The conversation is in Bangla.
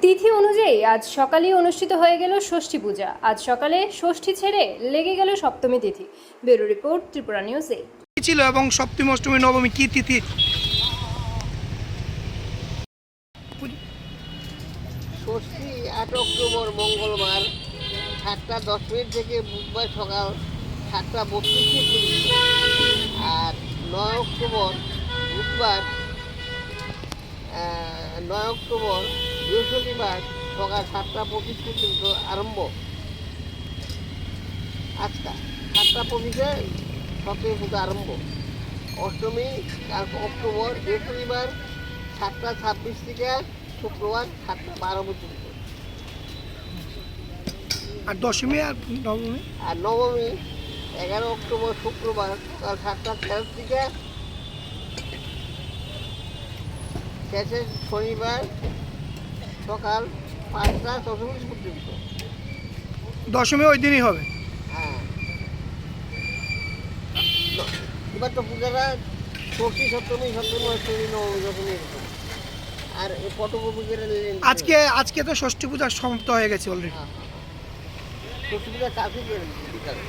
তিথি অনুযায়ী আজ সকালেই অনুষ্ঠিত হয়ে গেল ষষ্ঠী পূজা। আজ সকালে ষষ্ঠী ছেড়ে লেগে গেল সপ্তমী তিথি। Bureau report, Tripura news 8। ছিল এবং সপ্তমী অষ্টমী নবমী কি তিথি? ষষ্ঠী 8 অক্টোবর মঙ্গলবার 7:10 থেকে বুধবার সকাল 7:32 আর 9 অক্টোবর বুধবার 9 অক্টোবর বৃহস্পতিবার সকাল 7:25 পর্যন্ত আরম্ভ। আজকা 7:25-এ সপ্তমী পূজা আরম্ভ। অষ্টমী 4 অক্টোবর বৃহস্পতিবার 7:26 থেকে শুক্রবার 7:12 পর্যন্ত। আর দশমী আর নবমী? আর নবমী 11 অক্টোবর শুক্রবার সকাল 7:13 থেকে শেষে শনিবার সকাল 5:44 পর্যন্ত। দশমী ওই দিনই হবে। হ্যাঁ, এবার তো পূজাটা ষষ্ঠী সপ্তমী সপ্তমী অষ্টমী নবমী দশমী এরকম। আর এই পটপূজাটা আজকে তো ষষ্ঠী পূজা সমাপ্ত হয়ে গেছে অলরেডি। ষষ্ঠী পূজা কালকে বিকালে।